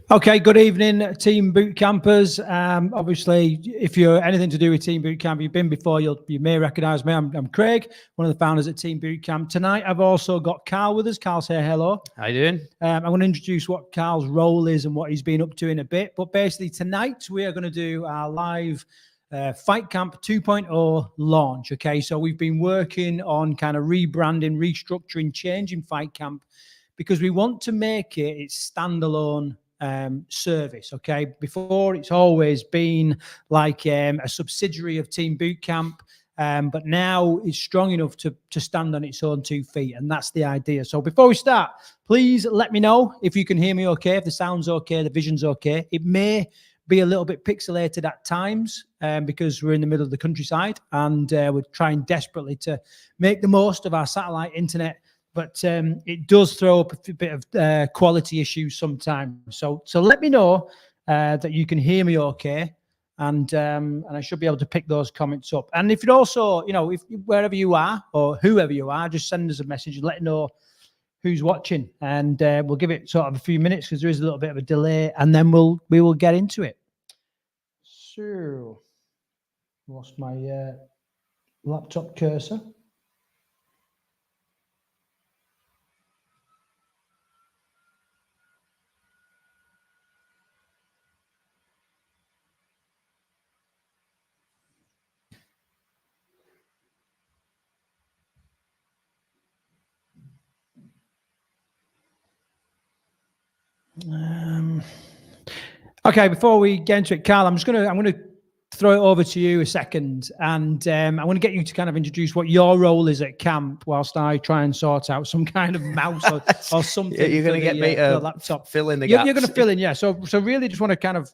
Okay, good evening, Team Bootcampers. Obviously, if you're anything to do with Team Bootcamp, you've been before, you may recognise me. I'm Craig, one of the founders at Team Bootcamp. Tonight, I've also got Carl with us. Carl, say hello. How you doing? I'm going to introduce what Carl's role is and what he's been up to in a bit. But basically, tonight, we are going to do our live Fight Camp 2.0 launch. Okay, so we've been working on kind of rebranding, restructuring, changing Fight Camp because we want to make it its standalone service. Okay, before it's always been like a subsidiary of Team Bootcamp, but now it's strong enough to stand on its own 2 feet, and that's the idea. So before we start, please let me know if you can hear me okay, if the sound's okay, the vision's okay. It may be a little bit pixelated at times because we're in the middle of the countryside and we're trying desperately to make the most of our satellite internet. But it does throw up a bit of quality issues sometimes. So let me know that you can hear me okay, and I should be able to pick those comments up. And if you also, if wherever you are or whoever you are, just send us a message and let us know who's watching, and we'll give it sort of a few minutes because there is a little bit of a delay, and then we will get into it. So, lost my laptop cursor. Okay, before we get into it, Carl, I'm gonna throw it over to you a second, and I want to get you to kind of introduce what your role is at camp, whilst I try and sort out some kind of mouse or something. You're going to get me the laptop. Fill in the gaps. You're going to fill in, yeah. So really, just want to kind of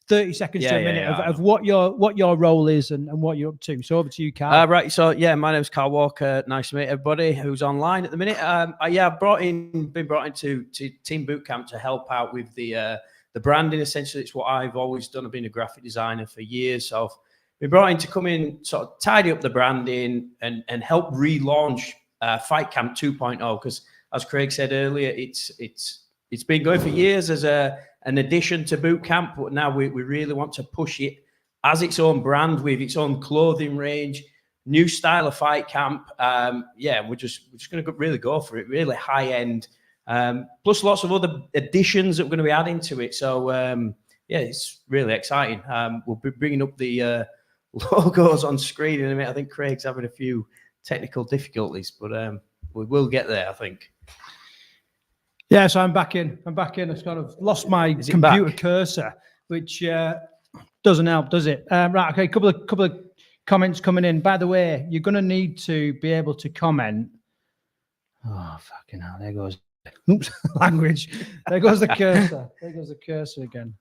30 seconds to a minute of what your role is and what you're up to. So over to you, Carl. Right. So yeah, my name's Carl Walker. Nice to meet everybody who's online at the minute. I've been brought into Team Bootcamp to help out with the branding. Essentially, it's what I've always done. I've been a graphic designer for years, so I've been brought in to come in, sort of tidy up the branding and help relaunch Fight Camp 2.0. Because as Craig said earlier, it's been going for years as an addition to Bootcamp, but now we really want to push it as its own brand with its own clothing range, new style of Fight Camp. We're just going to really go for it, really high end. Plus lots of other additions that we're going to be adding to it. So, it's really exciting. We'll be bringing up the logos on screen in a minute. I think Craig's having a few technical difficulties, but we will get there, I think. Yeah, so I'm back in. I've kind of lost my computer cursor, which doesn't help, does it? Right, okay, couple of comments coming in. By the way, you're going to need to be able to comment. Oh, fucking hell, there goes... Oops, language. There goes the cursor. There goes the cursor again.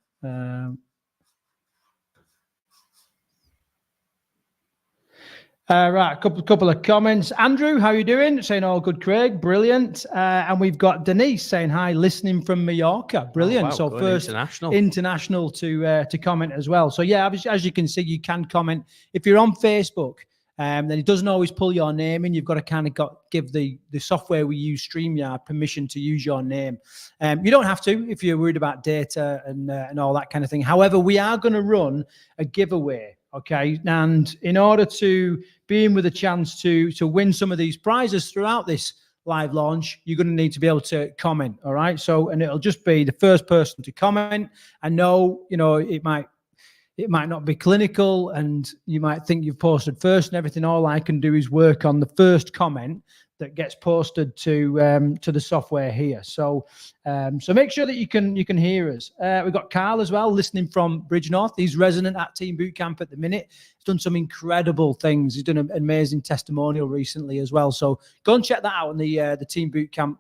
Right, a couple of comments. Andrew, how you doing? Saying all good, Craig. Brilliant. And we've got Denise saying hi, listening from Mallorca. Brilliant. Oh, wow, so first international to comment as well. So yeah, as you can see, you can comment. If you're on Facebook, then it doesn't always pull your name in. You've got to kind of give the software we use, StreamYard, permission to use your name. You don't have to if you're worried about data and all that kind of thing. However, we are going to run a giveaway, okay? And in order to be in with a chance to win some of these prizes throughout this live launch, you're going to need to be able to comment, all right? So, and it'll just be the first person to comment. I know, it might not be clinical and you might think you've posted first and everything. All I can do is work on the first comment that gets posted to the software here. So make sure that you can hear us. We've got Carl as well, listening from Bridgnorth. He's resident at Team Bootcamp at the minute. He's done some incredible things. He's done an amazing testimonial recently as well. So go and check that out on the Team Bootcamp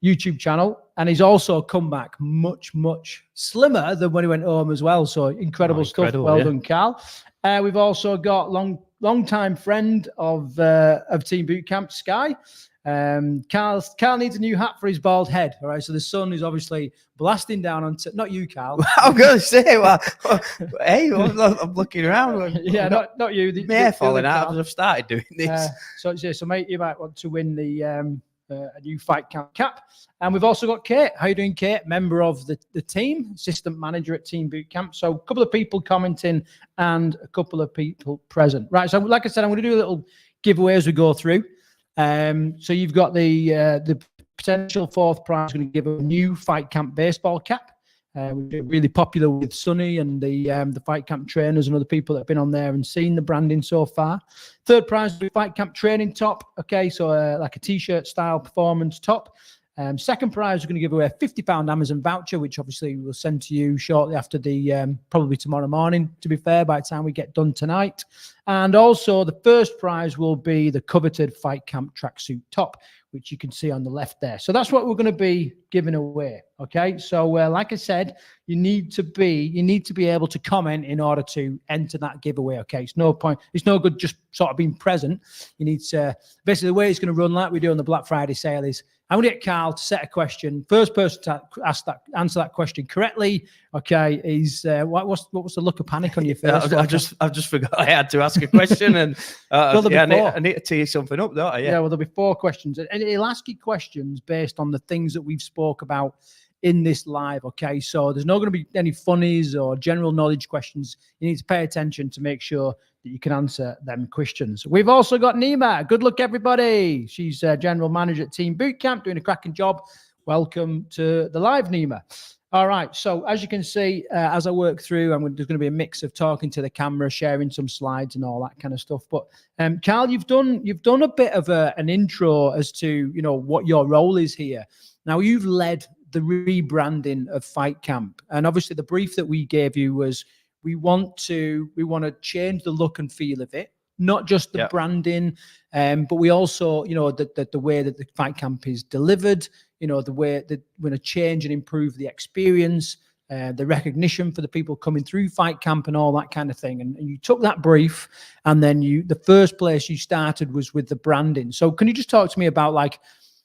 YouTube channel. And he's also come back much slimmer than when he went home as well. So incredible stuff. Well done, Carl. We've also got long-time friend of Team Bootcamp, Sky. Carl needs a new hat for his bald head. All right, so the sun is obviously blasting down on. Not you, Carl. I'm going to say, well, hey, I'm looking around. Yeah, not you. The hair falling out. I've started doing this. So mate, you might want to win the a new Fight Camp cap. And we've also got Kate. How you doing, Kate? Member of the team, assistant manager at Team Bootcamp. So a couple of people commenting and a couple of people present. Right. So like I said, I'm going to do a little giveaway as we go through. So you've got the potential fourth prize. Going to give a new Fight Camp baseball cap. We've been really popular with Sonny and the Fight Camp trainers and other people that have been on there and seen the branding so far. Third prize will be Fight Camp training top. Okay, so like a t-shirt style performance top. Second prize, we're going to give away a £50 Amazon voucher, which obviously we'll send to you shortly after probably tomorrow morning, to be fair, by the time we get done tonight. And also the first prize will be the coveted Fight Camp tracksuit top, which you can see on the left there. So that's what we're going to be giving away. Okay. So like I said, you need to be able to comment in order to enter that giveaway. Okay. It's no point. It's no good just sort of being present. You need to, basically the way it's going to run like we do on the Black Friday sale is I'm going to get Carl to set a question. First person to answer that question correctly, okay, is what was the look of panic on your face? I just forgot I had to ask a question, and I need to tee you something up, don't I? Yeah, well, there'll be 4 questions, and it'll ask you questions based on the things that we've spoke about in this live, okay? So there's not going to be any funnies or general knowledge questions. You need to pay attention to make sure that you can answer them questions. We've also got Nima. Good luck, everybody. She's general manager at Team Bootcamp, doing a cracking job. Welcome to the live, Nima. All right. So as you can see, as I work through, there's going to be a mix of talking to the camera, sharing some slides and all that kind of stuff. But Carl, you've done a bit of an intro as to, you know, what your role is here. Now you've led the rebranding of Fight Camp, and obviously the brief that we gave you was we want to change the look and feel of it, not just the branding, but we also, you know, the way that the Fight Camp is delivered, you know, the way that we're going to change and improve the experience, the recognition for the people coming through Fight Camp and all that kind of thing. And you took that brief, and then the first place you started was with the branding. So can you just talk to me about like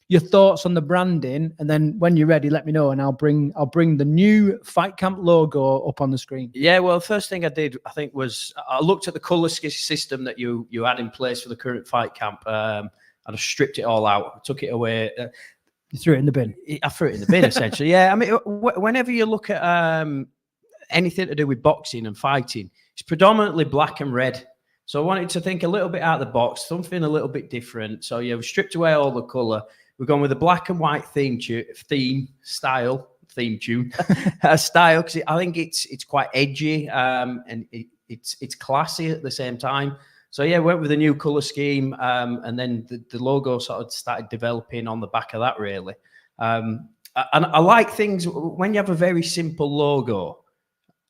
your thoughts on the branding, and then when you're ready, let me know, and I'll bring the new Fight Camp logo up on the screen. Yeah, well, the first thing I did, I think, was I looked at the colour system that you had in place for the current Fight Camp, and I stripped it all out, I took it away. You threw it in the bin. I threw it in the bin, essentially. Yeah, I mean, whenever you look at anything to do with boxing and fighting, it's predominantly black and red. So I wanted to think a little bit out of the box, something a little bit different. So yeah, we stripped away all the colour. We've gone with a black and white theme tune style, because I think it's quite edgy, and it's classy at the same time. So yeah, went with a new color scheme, and then the logo sort of started developing on the back of that, really. And I like things when you have a very simple logo.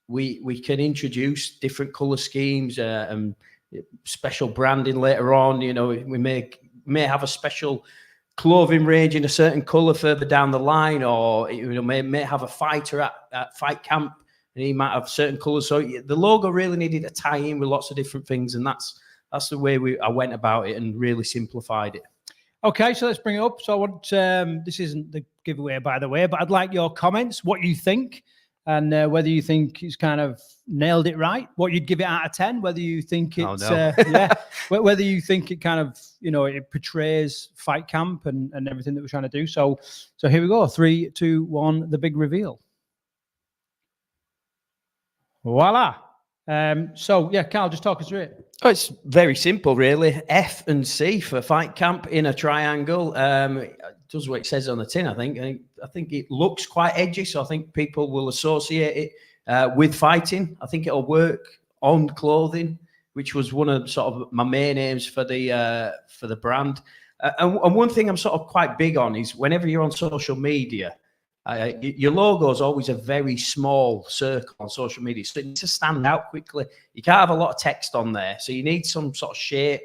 We can introduce different color schemes and special branding later on. You know, we may have a special clothing range in a certain color further down the line, or you know, may have a fighter at Fight Camp and he might have certain colors. So the logo really needed a tie in with lots of different things, and that's the way I went about it and really simplified it. Okay, so let's bring it up. So I want this isn't the giveaway, by the way, but I'd like your comments, what you think, and whether you think it's kind of nailed it right, what you'd give it out of 10, whether you think it's whether you think it kind of, you know, it portrays Fight Camp and everything that we're trying to do. So here we go. 3, 2, 1, the big reveal. Voila. So yeah, Carl, just talk us through it. Oh, it's very simple, really. F and C for Fight Camp in a triangle. It does what it says on the tin, I think. I think it looks quite edgy, so I think people will associate it with fighting. I think it'll work on clothing, which was one of sort of my main aims for the brand. And one thing I'm sort of quite big on is whenever you're on social media, your logo is always a very small circle on social media, so it needs to stand out quickly. You can't have a lot of text on there, so you need some sort of shape,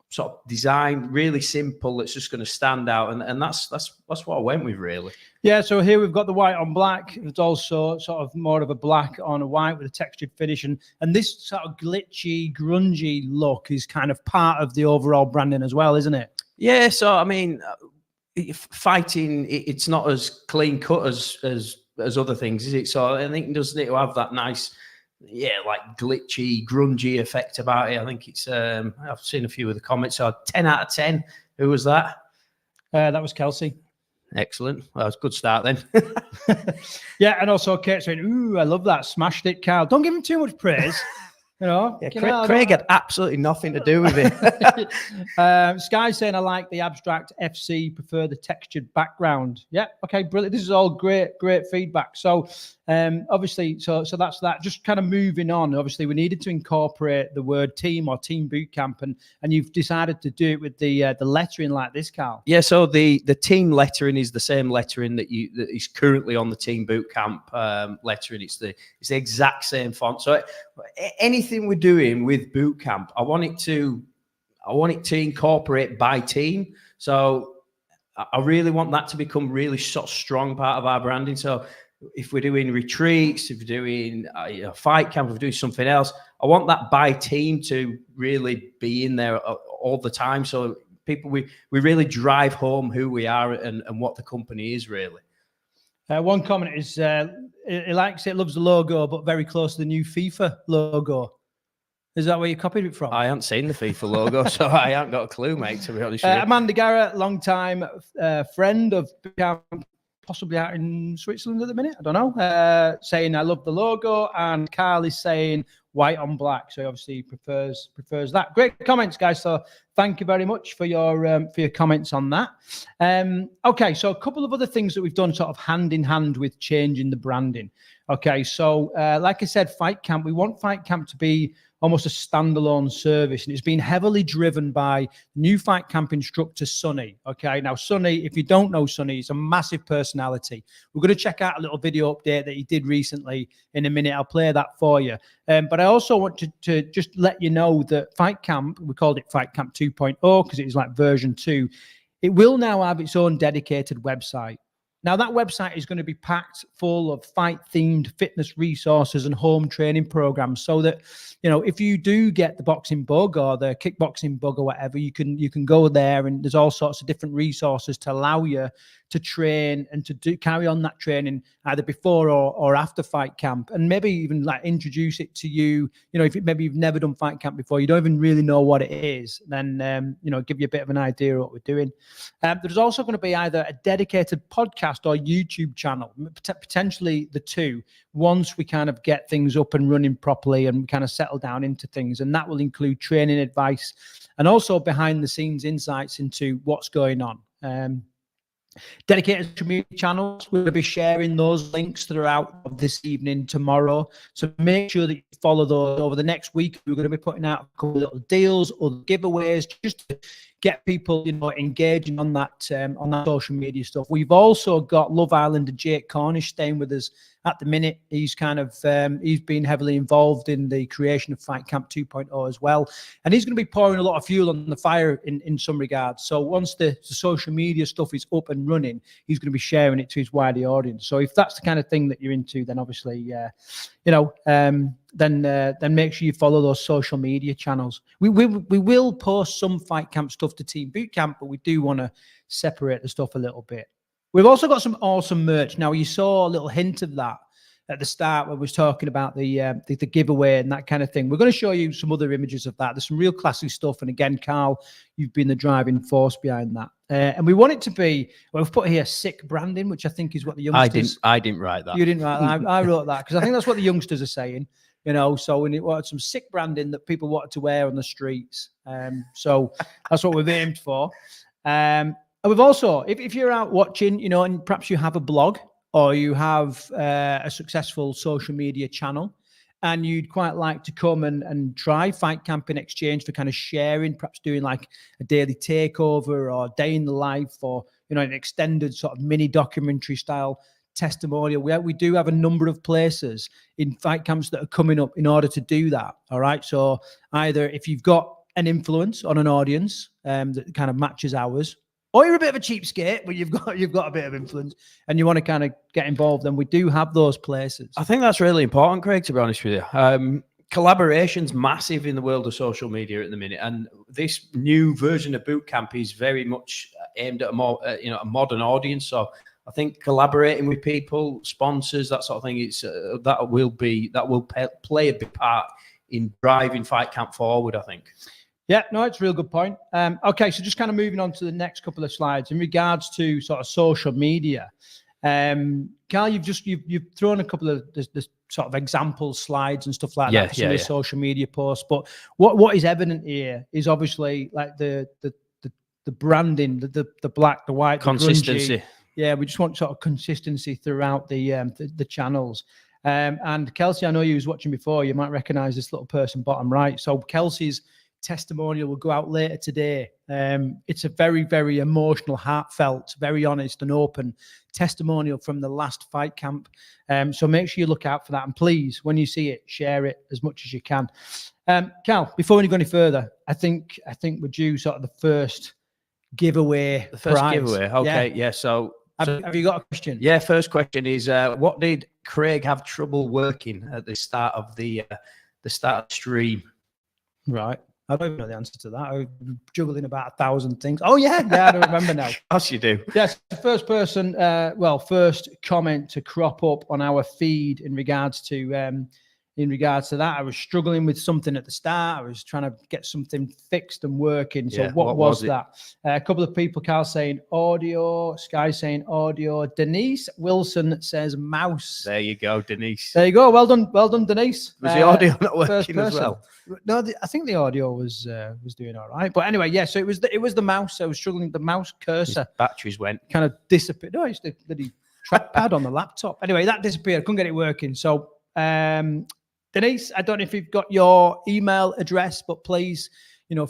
sort of design, really simple, that's just going to stand out, and that's what I went with, really. Yeah, so here we've got the white on black. It's also sort of more of a black on a white with a textured finish, and this sort of glitchy, grungy look is kind of part of the overall branding as well, isn't it? Yeah, so I mean, fighting, it's not as clean cut as other things, is it? So I think it does need to have that nice, like glitchy, grungy effect about it. I think it's I've seen a few of the comments. So 10 out of 10. Who was that? That was Kelsey. Excellent. Well, that was a good start then. Yeah, and also Kate saying, "Ooh, I love that. Smashed it, Carl." Don't give him too much praise. You know, yeah, Craig had absolutely nothing to do with it. Sky saying, "I like the abstract FC. Prefer the textured background." Yeah, okay, brilliant. This is all great feedback. So, obviously, so that's that. Just kind of moving on. Obviously, we needed to incorporate the word team or team bootcamp, and you've decided to do it with the lettering like this, Carl. Yeah. So the team lettering is the same lettering that is currently on the team bootcamp lettering. It's the exact same font. So anything we're doing with bootcamp, I want it to incorporate by team. So I really want that to become really sort of strong part of our branding. So if we're doing retreats, if we're doing fight camp, if we're doing something else, I want that by team to really be in there all the time. So people, we really drive home who we are and what the company is really. One comment is he likes it, loves the logo, but very close to the new FIFA logo. Is that where you copied it from? I haven't seen the FIFA logo, so I haven't got a clue, mate, to be honest with you. Amanda Garrett, long-time friend of Bootcamp, possibly out in Switzerland at the minute, I don't know, saying I love the logo, and Carl is saying white on black, so he obviously prefers that. Great comments, guys, so thank you very much for your comments on that. Okay, so a couple of other things that we've done sort of hand in hand with changing the branding. Okay, so like I said, Fight Camp, we want Fight Camp to be almost a standalone service, and it's been heavily driven by new Fight Camp instructor Sonny. Okay, now Sonny, if you don't know Sonny, he's a massive personality. We're going to check out a little video update that he did recently in a minute. I'll play that for you. But I also want to just let you know that Fight Camp, we called it Fight Camp 2.0 because it was like version 2. It will now have its own dedicated website. Now, that website is going to be packed full of fight-themed fitness resources and home training programs so that, you know, if you do get the boxing bug or the kickboxing bug or whatever, you can go there, and there's all sorts of different resources to allow you to train and to carry on that training either before or after Fight Camp, and maybe even like introduce it to you. You know, if maybe you've never done Fight Camp before, you don't even really know what it is, then, you know, give you a bit of an idea of what we're doing. There's also going to be either a dedicated podcast or YouTube channel, potentially the two, once we kind of get things up and running properly and kind of settle down into things. And that will include training advice and also behind the scenes insights into what's going on. Dedicated community channels, we're going to be sharing those links that are out this evening, tomorrow. So make sure that you follow those over the next week. We're going to be putting out a couple of little deals or giveaways just to get people, you know, engaging on that social media stuff. We've also got Love Islander Jake Cornish staying with us at the minute. He's kind of he's been heavily involved in the creation of Fight Camp 2.0 as well, and he's going to be pouring a lot of fuel on the fire in some regards. So once the social media stuff is up and running, he's going to be sharing it to his wider audience. So if that's the kind of thing that you're into, then obviously you know, then make sure you follow those social media channels. We will post some Fight Camp stuff to Team Bootcamp, but we do want to separate the stuff a little bit. We've also got some awesome merch. Now, you saw a little hint of that at the start when we was talking about the giveaway and that kind of thing. We're going to show you some other images of that. There's some real classy stuff. And again, Carl, you've been the driving force behind that. And we want it to be, well, we've put here sick branding, which I think is what the youngsters... I didn't write that. You didn't write that. I wrote that because I think that's what the youngsters are saying. You know, so we wanted some sick branding that people wanted to wear on the streets. So that's what we've aimed for. And we've also, if you're out watching, you know, and perhaps you have a blog or you have a successful social media channel and you'd quite like to come and try Fight Camp in exchange for kind of sharing, perhaps doing like a daily takeover or day in the life or, you know, an extended sort of mini documentary style testimonial. We do have a number of places in Fight Camps that are coming up in order to do that. All right. So either if you've got an influence on an audience that kind of matches ours, or you're a bit of a cheapskate, but you've got a bit of influence and you want to kind of get involved, then we do have those places. I think that's really important, Craig, to be honest with you. Collaboration's massive in the world of social media at the minute, and this new version of Bootcamp is very much aimed at a more a modern audience. So I think collaborating with people, sponsors, that sort of thing, that will play a big part in driving Fight Camp forward, I think. Yeah, no, it's a real good point. Okay, so just kind of moving on to the next couple of slides in regards to sort of social media. Carl, you've thrown a couple of the sort of example slides and stuff like that for some of the social media posts. But what is evident here is obviously like the branding, the black, the white, consistency. The grungy. Yeah, we just want sort of consistency throughout the channels. And Kelsey, I know you was watching before. You might recognize this little person bottom right. So Kelsey's testimonial will go out later today. It's a very, very emotional, heartfelt, very honest and open testimonial from the last fight camp. So make sure you look out for that. And please, when you see it, share it as much as you can. Cal, before we go any further, I think we're due sort of the first giveaway. The first prize. giveaway. Okay. Yeah. So have you got a question? Yeah. First question is, what did Craig have trouble working at the start of the stream? Right. I don't even know the answer to that. I'm juggling about 1,000 things. Oh, yeah. I don't remember now. Of course you do. Yes. The first person, first comment to crop up on our feed in regards to that. I was struggling with something at the start. I was trying to get something fixed and working. So what was that? A couple of people, Carl, saying audio. Sky saying audio. Denise Wilson says mouse. There you go, Denise. There you go. Well done, Denise. Was the audio not working as well? No, I think the audio was doing all right. But anyway, yeah. So it was the mouse. I was struggling with the mouse cursor. His batteries went. Kind of disappeared. No, it's the bloody trackpad on the laptop. Anyway, that disappeared. I couldn't get it working. So Denise, I don't know if you've got your email address, but please,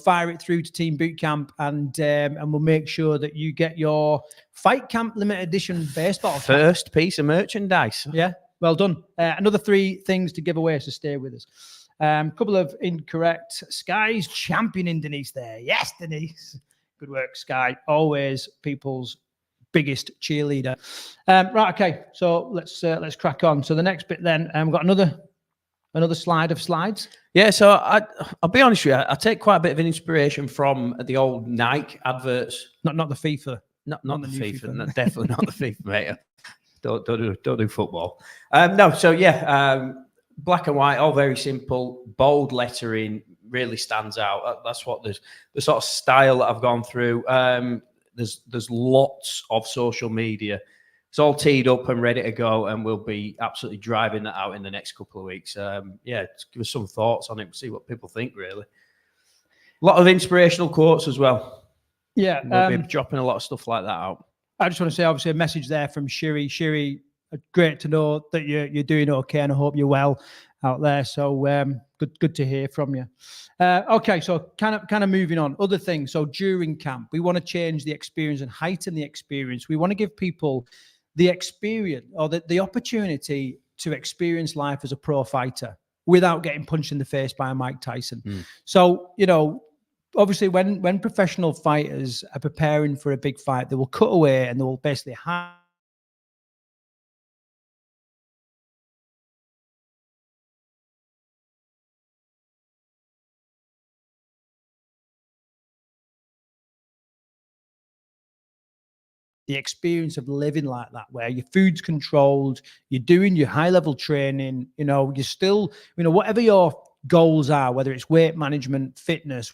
fire it through to Team Bootcamp, and we'll make sure that you get your Fight Camp limited edition baseball first piece of merchandise. Yeah, well done. Another 3 things to give away, so stay with us. Couple of incorrect. Sky's championing Denise there. Yes, Denise. Good work, Sky. Always people's biggest cheerleader. Right, okay. So let's crack on. So the next bit then, we've got another slide of slides. Yeah, so I'll be honest with you. I take quite a bit of inspiration from the old Nike adverts. Not the FIFA. Not the FIFA. No, definitely not the FIFA, mate. Don't do football. No. So yeah, black and white, all very simple. Bold lettering really stands out. That's what the sort of style that I've gone through. There's lots of social media. It's all teed up and ready to go, and we'll be absolutely driving that out in the next couple of weeks. Yeah, just give us some thoughts on it. We'll see what people think, really. A lot of inspirational quotes as well. Yeah. We'll be dropping a lot of stuff like that out. I just want to say, obviously, a message there from Shiri. Shiri, great to know that you're doing okay, and I hope you're well out there. So good to hear from you. Okay, so kind of moving on. Other things. So during camp, we want to change the experience and heighten the experience. We want to give people the experience or the opportunity to experience life as a pro fighter without getting punched in the face by a Mike Tyson. So, obviously when professional fighters are preparing for a big fight, they will cut away and they will basically hide the experience of living like that, where your food's controlled, you're doing your high level training, you're still, whatever your goals are, whether it's weight management, fitness,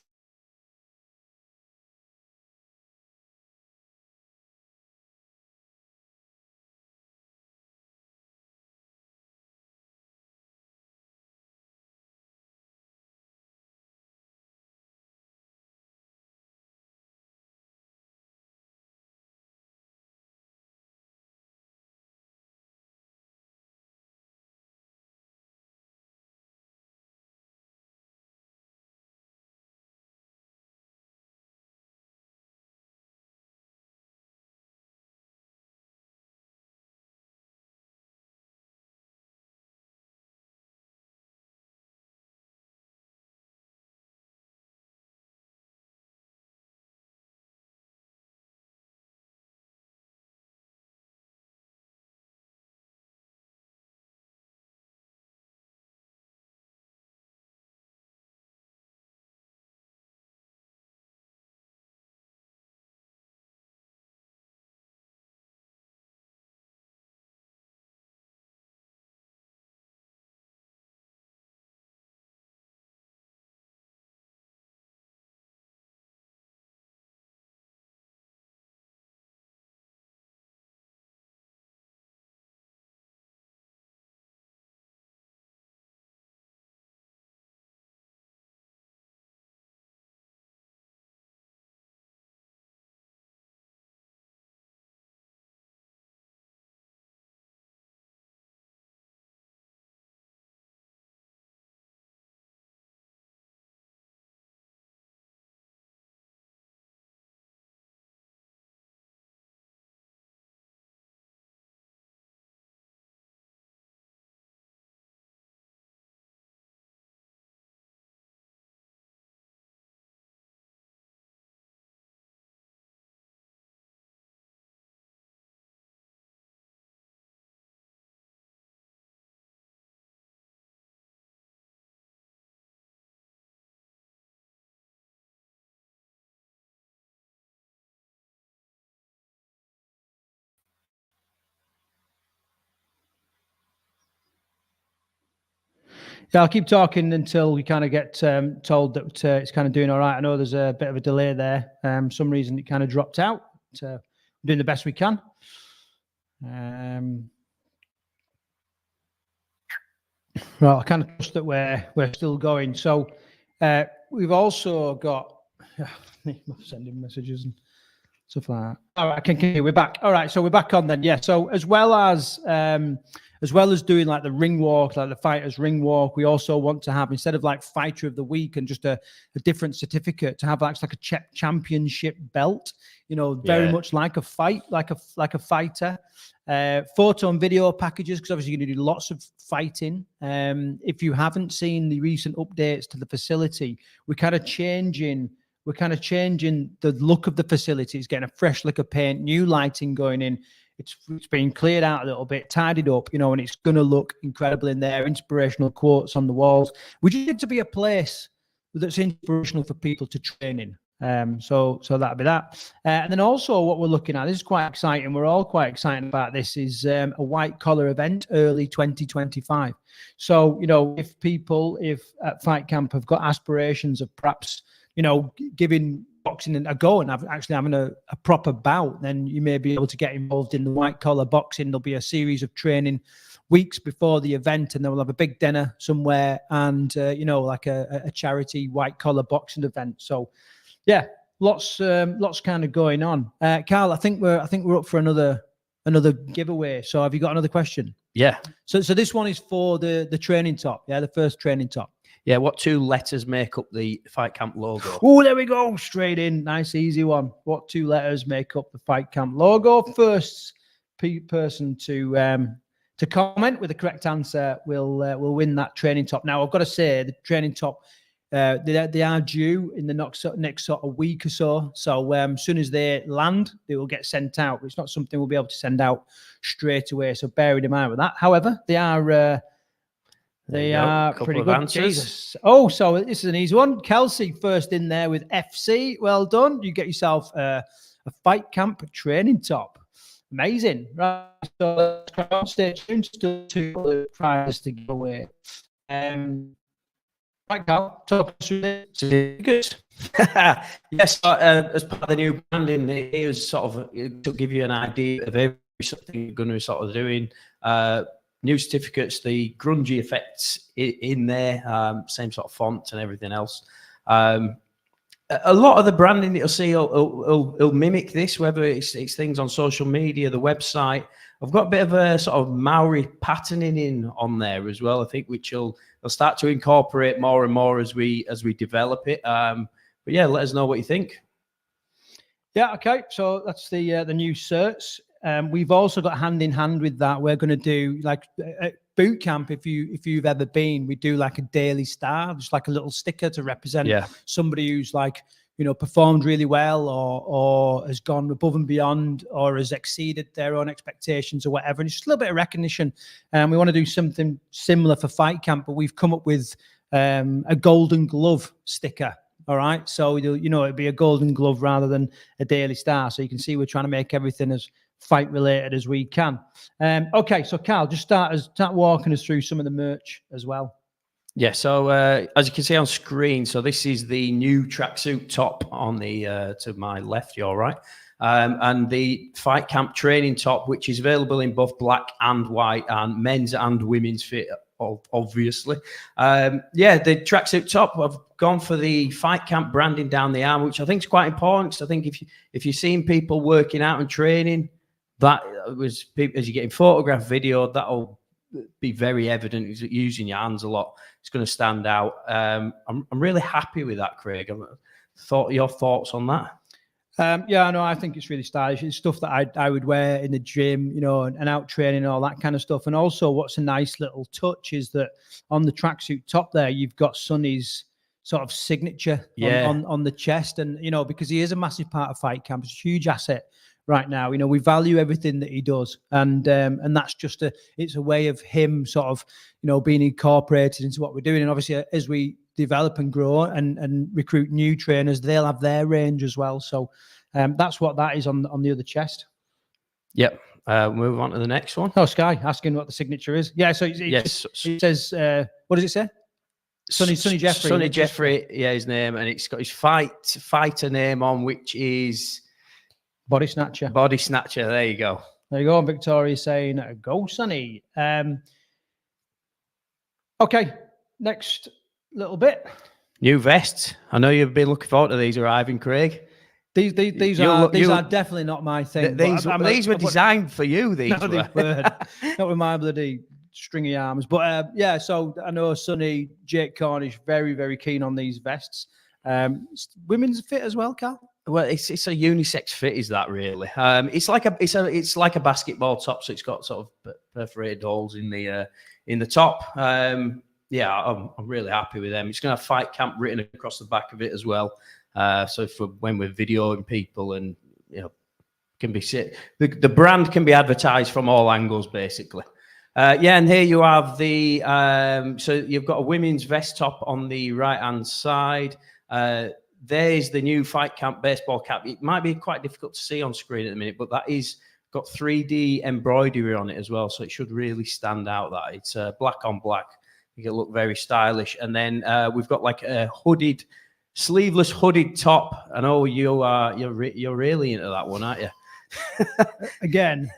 Yeah, I'll keep talking until we kind of get told that it's kind of doing all right. I know there's a bit of a delay there. Some reason it kind of dropped out. We're doing the best we can. Well, I kind of trust that we're still going. So we've also got sending messages and stuff like that. All right, I can hear. We're back. All right, so we're back on then. Yeah. So as well as doing like the ring walk, like the fighters ring walk, we also want to have, instead of like fighter of the week and just a different certificate, to have like a championship belt. You know, very much like a fight, like a fighter. Photo and video packages, because obviously you're going to do lots of fighting. If you haven't seen the recent updates to the facility, we're kind of changing the look of the facility. It's getting a fresh lick of paint, new lighting going in. It's been cleared out a little bit, tidied up, you know, and it's going to look incredible in there. Inspirational quotes on the walls. We just need to be a place that's inspirational for people to train in. So that'll be that. And then also what we're looking at, this is quite exciting. We're all quite excited about this, is a white collar event early 2025. So, you know, if at Fight Camp have got aspirations of perhaps, you know, giving boxing a go and actually having a proper bout, then you may be able to get involved in the white collar boxing. There'll be a series of training weeks before the event, and then we'll have a big dinner somewhere, and you know, like a charity white collar boxing event. So yeah, lots kind of going on. Carl, I think we're up for another giveaway. So have you got another question? Yeah. So this one is for the training top. Yeah, the first training top. Yeah, what 2 letters make up the Fight Camp logo? Oh, there we go. Straight in. Nice, easy one. What 2 letters make up the Fight Camp logo? First person to comment with the correct answer will win that training top. Now, I've got to say, the training top, they are due in the next sort of week or so. So as soon as they land, they will get sent out. It's not something we'll be able to send out straight away. So bear in mind with that. However, they are... They are pretty good. Jesus. Oh, so this is an easy one. Kelsey first in there with FC. Well done. You get yourself a Fight Camp training top. Amazing. Right. So let's stay tuned. Still 2 prizes to give away. Right, Carl. Talk through this. Good. Yes. As part of the new branding, it was sort of to give you an idea of everything you're going to be sort of doing. New certificates, the grungy effects in there, same sort of font and everything else. A lot of the branding that you'll see will mimic this, whether it's things on social media, the website. I've got a bit of a sort of Maori patterning in on there as well, I think, which they'll start to incorporate more and more as we develop it. But yeah, let us know what you think. Yeah, okay. So that's the new certs. We've also got hand in hand with that. We're going to do like at boot camp. If you've ever been, we do like a daily star, just like a little sticker to represent somebody who's like, you know, performed really well or has gone above and beyond or has exceeded their own expectations or whatever. And it's just a little bit of recognition. And we want to do something similar for Fight Camp, but we've come up with a golden glove sticker. All right. So, you know, it'd be a golden glove rather than a daily star. So you can see we're trying to make everything as fight related as we can. Okay, so Carl, just start walking us through some of the merch as well. Yeah, so as you can see on screen, so this is the new tracksuit top on the to my left, you're right, and the Fight Camp training top, which is available in both black and white and men's and women's fit, obviously. Yeah, the tracksuit top, I've gone for the Fight Camp branding down the arm, which I think is quite important. So I think if you're seeing people working out and training, that was, as you're getting photograph, video, that'll be very evident. Using your hands a lot, it's going to stand out. I'm really happy with that, Craig. Your thoughts on that? Yeah, no, I think it's really stylish. It's stuff that I would wear in the gym, you know, and out training and all that kind of stuff. And also, what's a nice little touch is that on the tracksuit top there, you've got Sonny's sort of signature on the chest, and you know, because he is a massive part of Fight Camp, it's a huge asset right now. You know, we value everything that he does, and that's just it's a way of him sort of, you know, being incorporated into what we're doing. And obviously, as we develop and grow and recruit new trainers, they'll have their range as well. So that's what that is on the other chest. Yep. Move on to the next one. Oh, Sky asking what the signature is. Yeah, so it says, what does it say? Sonny Jeffrey. Sonny Jeffrey, yeah, his name, and it's got his fighter name on, which is Body Snatcher. Body Snatcher. There you go. There you go. Victoria's saying, "Go, Sonny." Okay, next little bit. New vests. I know you've been looking forward to these arriving, Craig. These are definitely not my thing. These were designed for you. These no, they weren't. Not with my bloody stringy arms. But yeah, so I know Sonny, Jake Cornish, very, very keen on these vests. Women's fit as well, Cal? Well, it's a unisex fit, is that really? It's like a basketball top, so it's got sort of perforated holes in the top. Yeah, I'm really happy with them. It's going to have Fight Camp written across the back of it as well. So when we're videoing people, and can be the brand can be advertised from all angles, basically. Yeah, and here you have the so you've got a women's vest top on the right hand side. There's the new Fight Camp baseball cap. It might be quite difficult to see on screen at the minute, but that is got 3D embroidery on it as well, so it should really stand out. That it's black on black. You can look very stylish. And then we've got like a sleeveless hooded top. I know you're really into that one, aren't you? Again,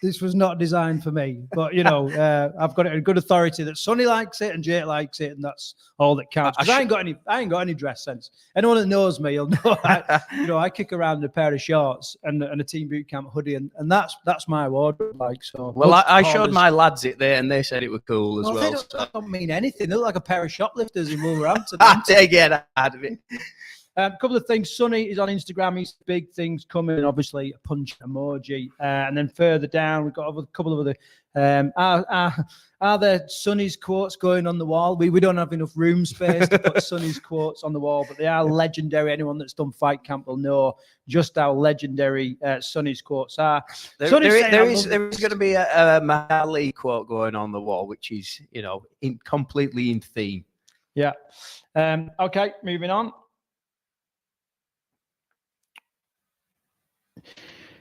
this was not designed for me, but I've got it in good authority that Sonny likes it and Jake likes it, and that's all that counts. I ain't got any dress sense. Anyone that knows me, you'll know I kick around in a pair of shorts and a Team Bootcamp hoodie, and that's my wardrobe. Like, so. Well, I showed my lads it there, and they said it was cool as well. They don't mean anything. They look like a pair of shoplifers in Wolverhampton. I get out of it. A couple of things. Sonny is on Instagram. He's big things coming. Obviously, a punch emoji. And then further down, we've got a couple of other. Are there Sonny's quotes going on the wall? We don't have enough room space to put Sonny's quotes on the wall, but they are legendary. Anyone that's done Fight Camp will know just how legendary Sonny's quotes are. There is going to be a Mahali quote going on the wall, which is completely in theme. Yeah. Okay. Moving on.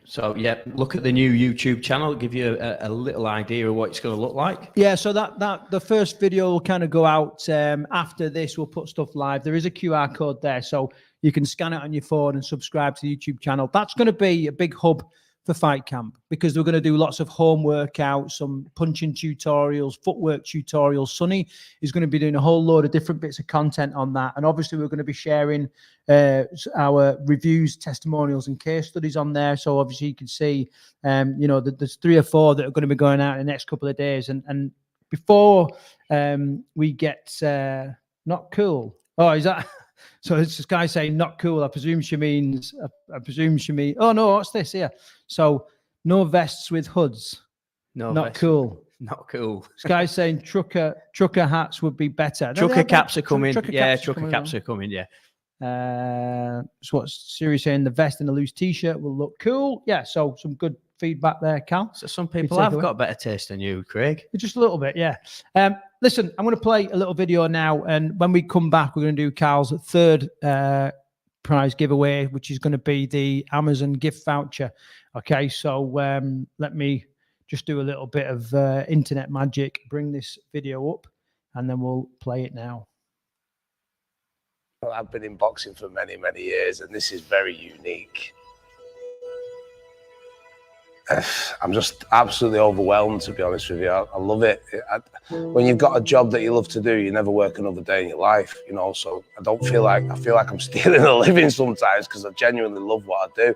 So yeah, look at the new YouTube channel. Give you a little idea of what it's going to look like. Yeah, so that the first video will kind of go out after this. We'll put stuff live. There is a QR code there, so you can scan it on your phone and subscribe to the YouTube channel. That's going to be a big hub for Fight Camp, because we're going to do lots of home workouts, some punching tutorials, footwork tutorials. Sonny is going to be doing a whole load of different bits of content on that, and obviously we're going to be sharing our reviews, testimonials, and case studies on there. So obviously you can see, there's 3 or 4 that are going to be going out in the next couple of days. And before we get not cool. Oh, is that? So it's this guy saying not cool. I presume she means. Oh no, what's this here? So no vests with hoods. No, not cool. Not cool. This guy's saying trucker hats would be better. Trucker caps are coming. Trucker caps are coming. Yeah. So what's Siri saying? The vest and a loose t-shirt will look cool. Yeah. So some good feedback there, Cal. So some people have got better taste than you, Craig. Just a little bit, yeah. Listen, I'm going to play a little video now, and when we come back, we're going to do Cal's 3rd prize giveaway, which is going to be the Amazon gift voucher. Okay, so let me just do a little bit of internet magic, bring this video up, and then we'll play it now. Well, I've been in boxing for many, many years, and this is very unique. I'm just absolutely overwhelmed, to be honest with you. I love it. When you've got a job that you love to do, you never work another day in your life, so I feel like I'm stealing a living sometimes, because I genuinely love what I do.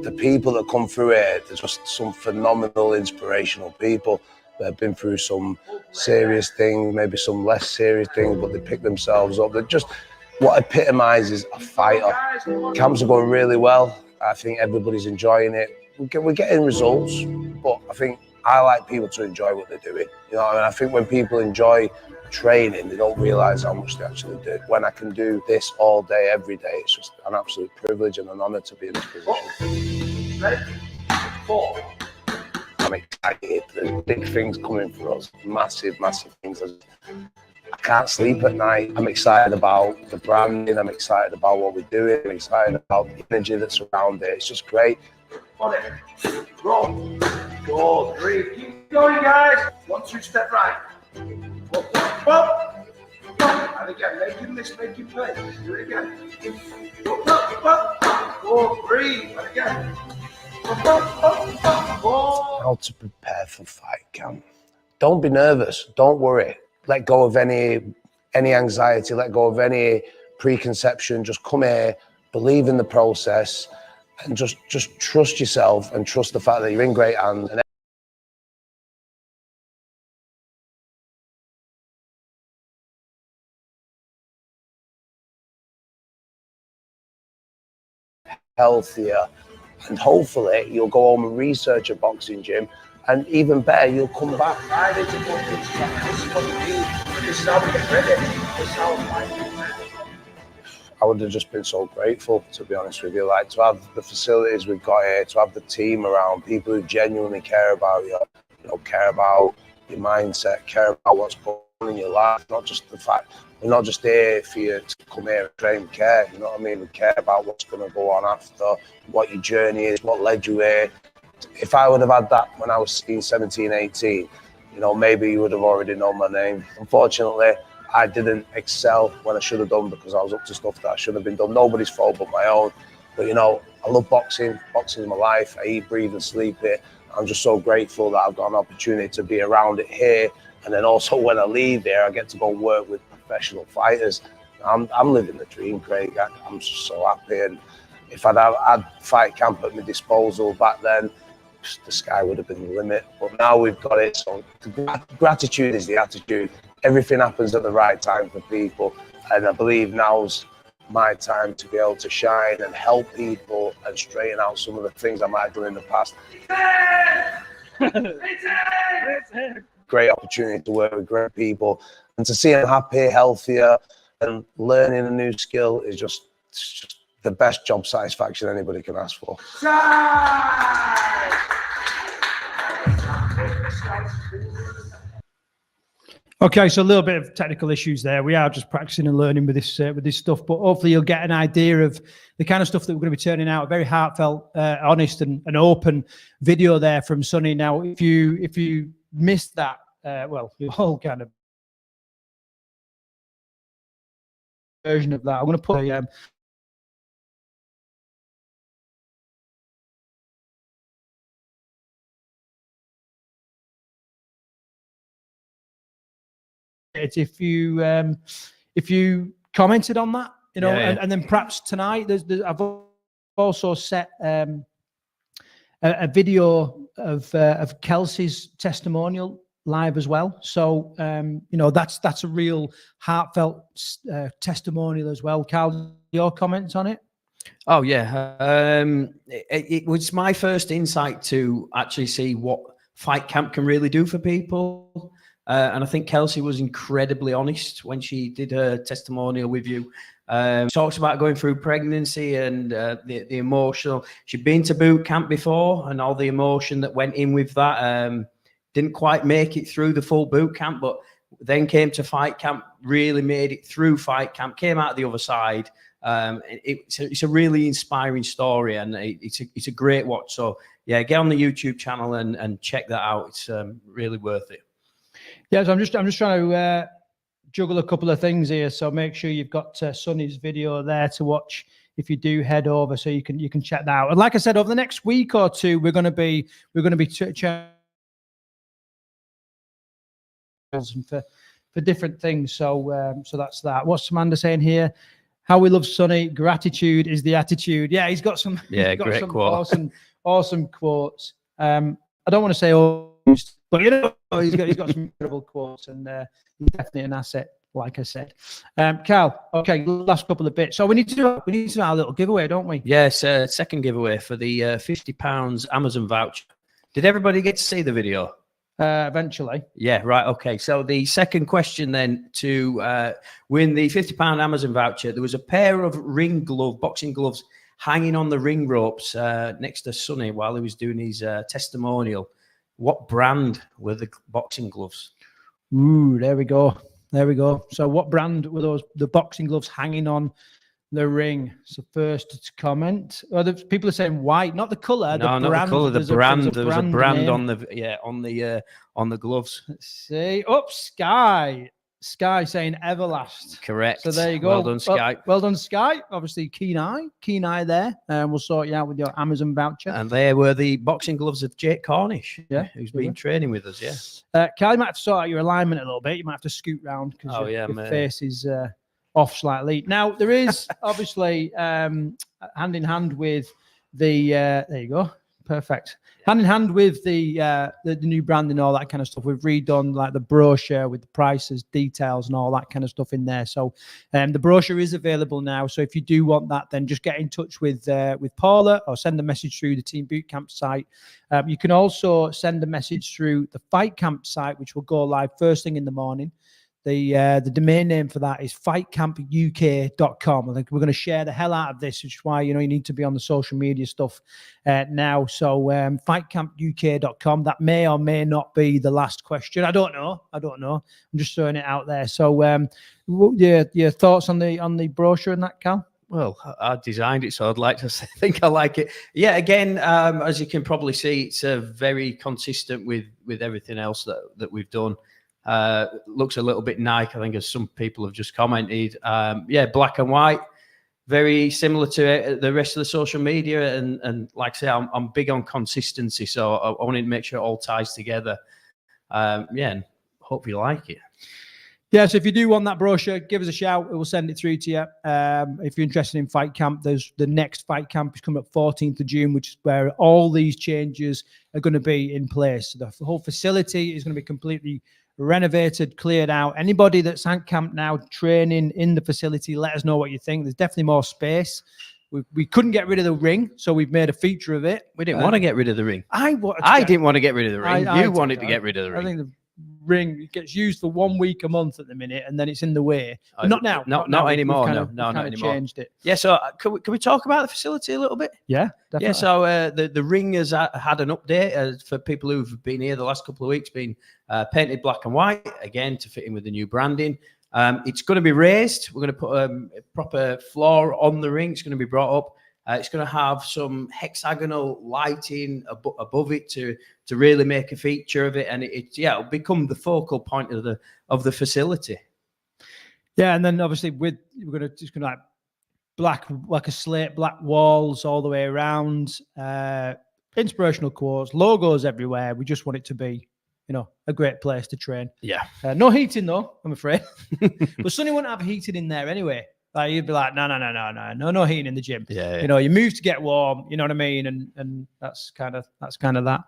The people that come through it, they're just some phenomenal, inspirational people that have been through some serious things, maybe some less serious things, but they pick themselves up. They're just what epitomizes a fighter. Camps are going really well. I think everybody's enjoying it. We're getting results, but I think I like people to enjoy what they're doing. I think when people enjoy training, they don't realise how much they actually do. When I can do this all day, every day, it's just an absolute privilege and an honour to be in this position. Ready? 4. I'm excited. There's big things coming for us. Massive, massive things. I can't sleep at night. I'm excited about the branding. I'm excited about what we're doing. I'm excited about the energy that's around it. It's just great. On it. Roll. Go. 3. Keep going, guys. 1, 2, step right. Up, up. And again, making this, making play. Do it again. Up. 4, 3. And again. How to prepare for fight camp. Don't be nervous. Don't worry. Let go of any anxiety. Let go of any preconception. Just come here, believe in the process, and just trust yourself and trust the fact that you're in great hands. And healthier, and hopefully you'll go home and research a boxing gym, and even better, you'll come back. This is what you need. This is how we get ready. This is how I would have just been so grateful, to be honest with you, like to have the facilities we've got here, to have the team around, people who genuinely care about you, care about your mindset, care about what's going on in your life, not just the fact, we're not just here for you to come here and train, we care, you know what I mean? We care about what's going to go on after, what your journey is, what led you here. If I would have had that when I was 16, 17, 18, maybe you would have already known my name. Unfortunately, I didn't excel when I should have done because I was up to stuff that I should have been done. Nobody's fault but my own. But, I love boxing. Boxing is my life. I eat, breathe and sleep it. I'm just so grateful that I've got an opportunity to be around it here. And then also when I leave here, I get to go and work with professional fighters. I'm living the dream, Craig. I'm just so happy. And if I'd had fight camp at my disposal back then, the sky would have been the limit. But now we've got it. So gratitude is the attitude. Everything happens at the right time for people. And I believe now's my time to be able to shine and help people and straighten out some of the things I might have done in the past. Great opportunity to work with great people. And to see them happy, healthier, and learning a new skill is just the best job satisfaction anybody can ask for. Okay, so a little bit of technical issues there. We are just practicing and learning with this stuff, but hopefully you'll get an idea of the kind of stuff that we're going to be turning out. A very heartfelt, honest, and open video there from Sonny. Now, if you missed that, well, the whole kind of version of that, I'm going to put if you commented on that, and then perhaps tonight I've also set a video of Kelsey's testimonial live as well. So that's a real heartfelt testimonial as well. Carl, your comments on it? Oh yeah, it was my first insight to actually see what fight camp can really do for people. And I think Kelsey was incredibly honest when she did her testimonial with you. Talks about going through pregnancy and the emotional. She'd been to boot camp before and all the emotion that went in with that. Didn't quite make it through the full boot camp, but then came to fight camp, really made it through fight camp, came out the other side. It's a really inspiring story, and it's a great watch. So yeah, get on the YouTube channel and check that out. It's really worth it. Yeah, so I'm just trying to juggle a couple of things here. So make sure you've got Sonny's video there to watch if you do head over, so you can check that out. And like I said, over the next week or two, we're going to be for different things. So that's that. What's Amanda saying here? How we love Sonny. Gratitude is the attitude. Yeah, he's got some. Yeah, great some quote. awesome quotes. I don't want to say all, but he's got some incredible quotes, and he's definitely an asset, like I said. Carl, okay, last couple of bits. So we need to do our little giveaway, don't we? Yes, second giveaway for the £50 Amazon voucher. Did everybody get to see the video? Eventually. Yeah, right. Okay. So the second question then to win the £50 Amazon voucher, there was a pair of boxing gloves hanging on the ring ropes next to Sonny while he was doing his testimonial. What brand were the boxing gloves? Ooh, there we go. So what brand were the boxing gloves hanging on The ring. So first to comment. Well, the people are saying white, not the color. No, the not the color. The There's brand. There was a brand name. on the gloves. Let's see. Oh, Sky. Sky saying Everlast. Correct. So there you go. Well done, Sky. Well done, Sky. Obviously, keen eye there. And we'll sort you out with your Amazon voucher. And they were the boxing gloves of Jake Cornish, yeah, who's been training with us. Yeah. Carl, you might have to sort out your alignment a little bit. You might have to scoot round because your face is off slightly. Now there is obviously hand in hand with the. There you go. Perfect. Hand in hand with the new brand and all that kind of stuff. We've redone like the brochure with the prices, details, and all that kind of stuff in there. So the brochure is available now. So if you do want that, then just get in touch with Paula or send a message through the Team Bootcamp site. You can also send a message through the Fight Camp site, which will go live first thing in the morning. The domain name for that is fightcampuk.com. I think we're going to share the hell out of this, which is why you need to be on the social media stuff now. So fightcampuk.com. That may or may not be the last question. I don't know. I'm just throwing it out there. So your thoughts on the brochure and that, Cal? Well, I designed it, so I'd like to think I like it. Yeah, again, as you can probably see, it's very consistent with everything else that we've done. Looks a little bit Nike, I think, as some people have just commented. Black and white, very similar to the rest of the social media. And like I say, I'm big on consistency, so I wanted to make sure it all ties together. And hope you like it. Yeah, so if you do want that brochure, give us a shout. We'll send it through to you. If you're interested in Fight Camp, there's the next Fight Camp is coming up 14th of June, which is where all these changes are going to be in place. So the whole facility is going to be completely renovated, cleared out. Anybody that's at camp now training in the facility, let us know what you think. There's definitely more space. We couldn't get rid of the ring, so we've made a feature of it. We didn't want to get rid of the ring. I didn't want to get rid of the ring. You wanted to get rid of the ring. I think the ring gets used for 1 week a month at the minute, and then it's in the way. Not now. Not anymore. Not anymore. Changed it. Yeah. So can we talk about the facility a little bit? Yeah, definitely. Yeah. So the ring has had an update for people who've been here the last couple of weeks. Been painted black and white again to fit in with the new branding. It's going to be raised. We're going to put a proper floor on the ring. It's going to be brought up. It's going to have some hexagonal lighting above it to really make a feature of it, and it'll become the focal point of the facility. Yeah, and then obviously we're just going to black, like a slate, black walls all the way around. Inspirational quotes, logos everywhere. We just want it to be, a great place to train. Yeah. No heating though, I'm afraid. But Sonny wouldn't have heating in there anyway. Like you'd be like, no heating in the gym. Yeah. You move to get warm. You know what I mean? And that's kind of that.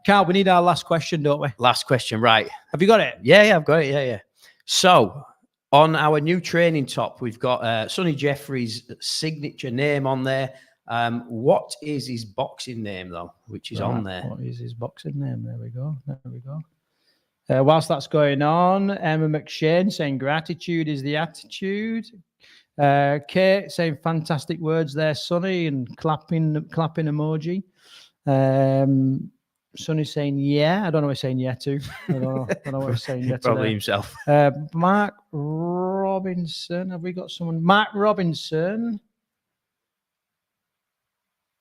Carl, we need our last question, don't we? Last question, right? Have you got it? Yeah, I've got it. Yeah. So on our new training top, we've got Sonny Jeffrey's signature name on there. What is his boxing name though? Which is on there. What is his boxing name? There we go. Whilst that's going on, Emma McShane saying gratitude is the attitude. Kate saying fantastic words there, Sonny, and clapping emoji. Sonny saying yeah. I don't know what he's saying yeah to. I don't know what he's saying yeah to. Probably himself. Mark Robinson. Have we got someone? Mark Robinson.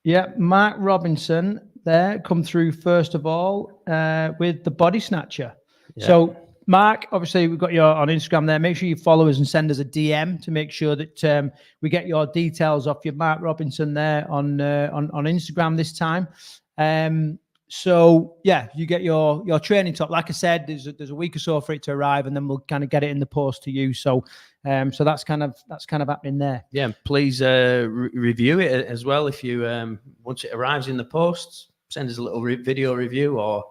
Yeah, Mark Robinson there come through first of all with the body snatcher. Yeah. So, Mark, obviously, we've got you on Instagram there. Make sure you follow us and send us a DM to make sure that we get your details off your Mark Robinson there on Instagram this time. So, yeah, you get your training top. Like I said, there's a week or so for it to arrive, and then we'll kind of get it in the post to you. So, so that's kind of happening there. Yeah, please review it as well. If you once it arrives in the post, send us a little video review or.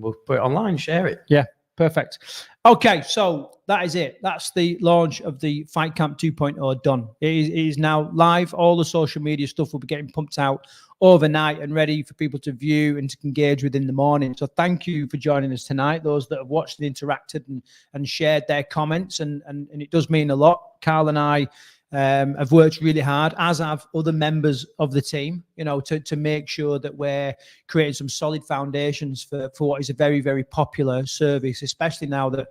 We'll put it online, share it. Yeah, perfect. Okay, so that is it. That's the launch of the Fight Camp 2.0 done. It is now live. All the social media stuff will be getting pumped out overnight and ready for people to view and to engage with in the morning. So thank you for joining us tonight, those that have watched and interacted and shared their comments. And it does mean a lot. Carl and I have worked really hard, as have other members of the team, to make sure that we're creating some solid foundations for what is a very, very popular service, especially now that,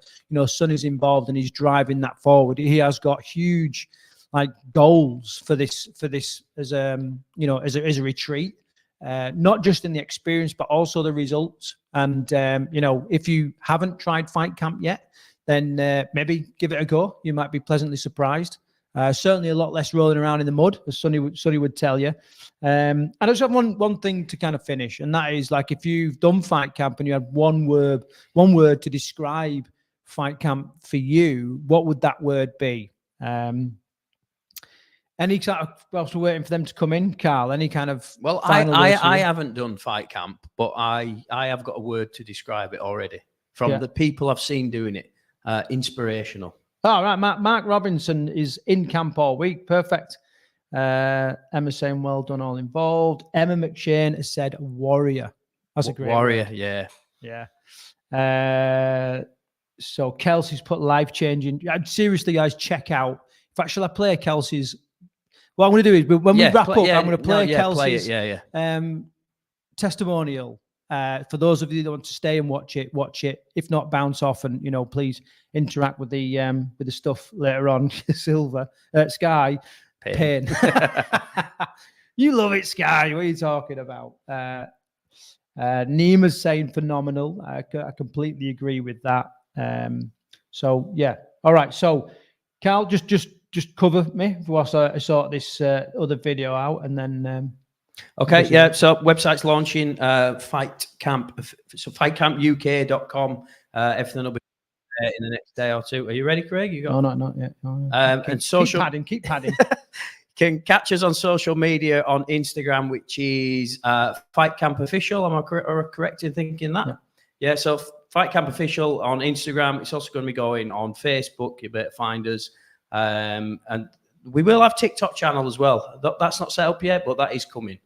Sonny's involved and he's driving that forward. He has got huge like goals for this as you know, as a retreat. Not just in the experience, but also the results. And you know, if you haven't tried Fight Camp yet, then maybe give it a go. You might be pleasantly surprised. Certainly a lot less rolling around in the mud, as Sonny would tell you. I just have one thing to kind of finish, and that is, like, if you've done Fight Camp and you had one word to describe Fight Camp for you, what would that word be? Any kind of, whilst we're waiting for them to come in, Carl, any kind of I haven't done Fight Camp, but I have got a word to describe it already from the people I've seen doing it. Inspirational. Oh, right. Mark Robinson is in camp all week. Perfect. Emma saying, well done, all involved. Emma McShane has said warrior. That's a great warrior. Word. Yeah. So Kelsey's put life changing. Seriously, guys, check out. In fact, shall I play Kelsey's? What I'm going to do is, when we wrap up, I'm going to play Kelsey's testimonial. For those of you that want to stay and watch it. If not, bounce off and, you know, please interact with the stuff later on. Sky, Pain. You love it, Sky. What are you talking about? Nima's saying phenomenal. I completely agree with that. So yeah, all right. So, Carl, just cover me whilst I sort this other video out, and then. Okay, yeah. So website's launching. Fight Camp. So fightcampuk.com. Everything will be there in the next day or two. Are you ready, Craig? You got? No, not yet. No. And social. Keep padding. Can catch us on social media on Instagram, which is Fight Camp Official. Am I correct in thinking that? Yeah. So Fight Camp Official on Instagram. It's also going to be going on Facebook. You better find us. And we will have TikTok channel as well. That's not set up yet, but that is coming.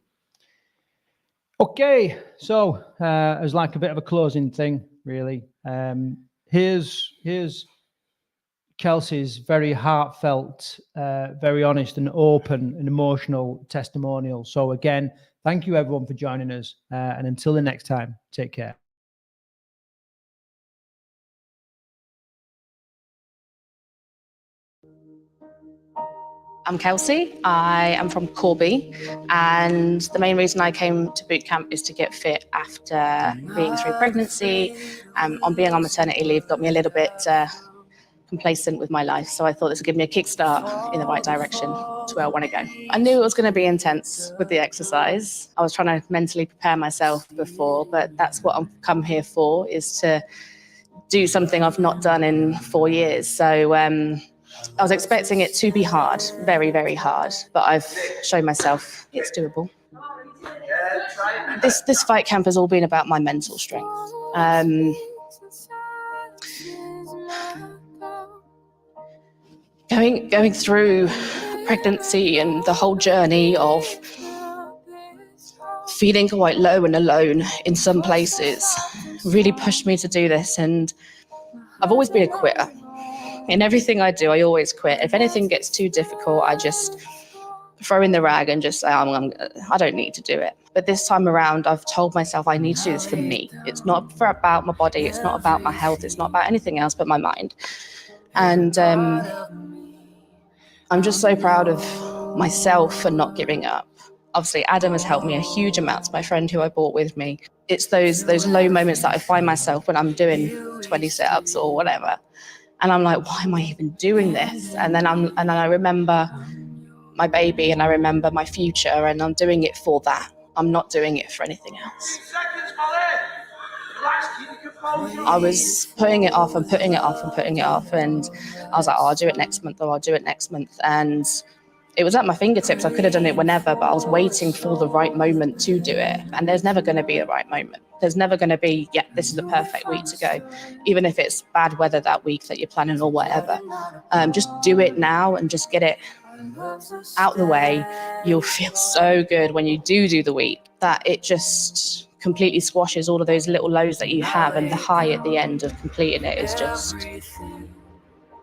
Okay, so as like a bit of a closing thing, really. Here's Kelsey's very heartfelt, very honest and open and emotional testimonial. So again, thank you everyone for joining us. And until the next time, take care. I'm Kelsey. I am from Corby, and the main reason I came to boot camp is to get fit after being through pregnancy. On being on maternity leave got me a little bit complacent with my life, so I thought this would give me a kickstart in the right direction to where I want to go. I knew it was going to be intense with the exercise. I was trying to mentally prepare myself before, but that's what I've come here for, is to do something I've not done in 4 years. So I was expecting it to be hard, very, very hard, but I've shown myself it's doable. This fight camp has all been about my mental strength. Going through pregnancy and the whole journey of feeling quite low and alone in some places really pushed me to do this, and I've always been a quitter. In everything I do, I always quit. If anything gets too difficult, I just throw in the rag and just say, I don't need to do it. But this time around, I've told myself I need to do this for me. It's not about my body. It's not about my health. It's not about anything else but my mind. And I'm just so proud of myself for not giving up. Obviously, Adam has helped me a huge amount, my friend who I brought with me. It's those low moments that I find myself when I'm doing 20 sit-ups or whatever. And I'm like, why am I even doing this? And then I remember my baby, and I remember my future, and I'm doing it for that. I'm not doing it for anything else. I was putting it off and putting it off and putting it off, and I was like, I'll do it next month, or I'll do it next month. And it was at my fingertips. I could have done it whenever, but I was waiting for the right moment to do it. And there's never going to be a right moment. There's never going to be, this is the perfect week to go. Even if it's bad weather that week that you're planning or whatever. Just do it now and just get it out the way. You'll feel so good when you do the week, that it just completely squashes all of those little lows that you have, and the high at the end of completing it is just,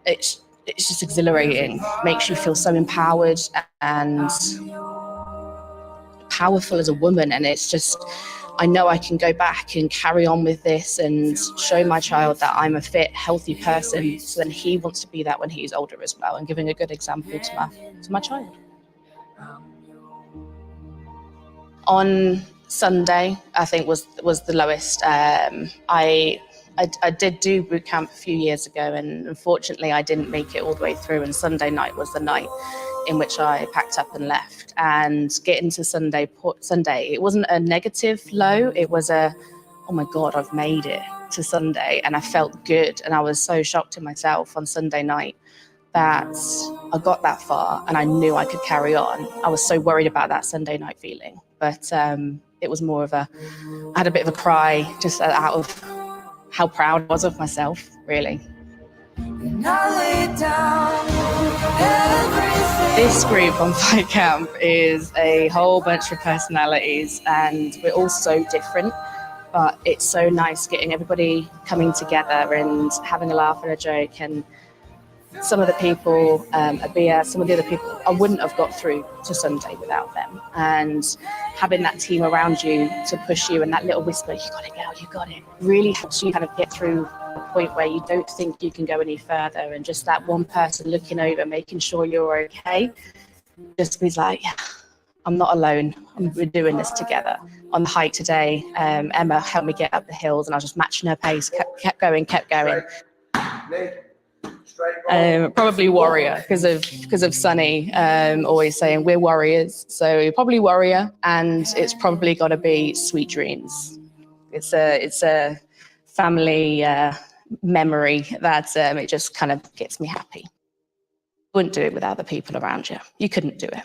it's just exhilarating. Makes you feel so empowered and powerful as a woman. And it's just, I know I can go back and carry on with this and show my child that I'm a fit, healthy person. So then he wants to be that when he's older as well, and giving a good example to my child. On Sunday, I think was the lowest. I did do boot camp a few years ago, and unfortunately I didn't make it all the way through, and Sunday night was the night in which I packed up and left. And getting to Sunday, it wasn't a negative low, it was a, oh my God, I've made it to Sunday, and I felt good. And I was so shocked in myself on Sunday night that I got that far and I knew I could carry on. I was so worried about that Sunday night feeling, but it was more of I had a bit of a cry just out of how proud I was of myself, really. This group on Fight Camp is a whole bunch of personalities, and we're all so different, but it's so nice getting everybody coming together and having a laugh and a joke. And some of the people, Abia, some of the other people, I wouldn't have got through to Sunday without them. And having that team around you to push you, and that little whisper, you got it, girl, you got it, really helps you kind of get through a point where you don't think you can go any further. And just that one person looking over, making sure you're okay, just be like, yeah, I'm not alone. We're doing this together. On the hike today, Emma helped me get up the hills, and I was just matching her pace, kept going. Probably warrior because of Sunny always saying we're warriors, so probably warrior, and it's probably got to be sweet dreams. It's a family memory that it just kind of gets me happy. Wouldn't do it without the people around you. You couldn't do it.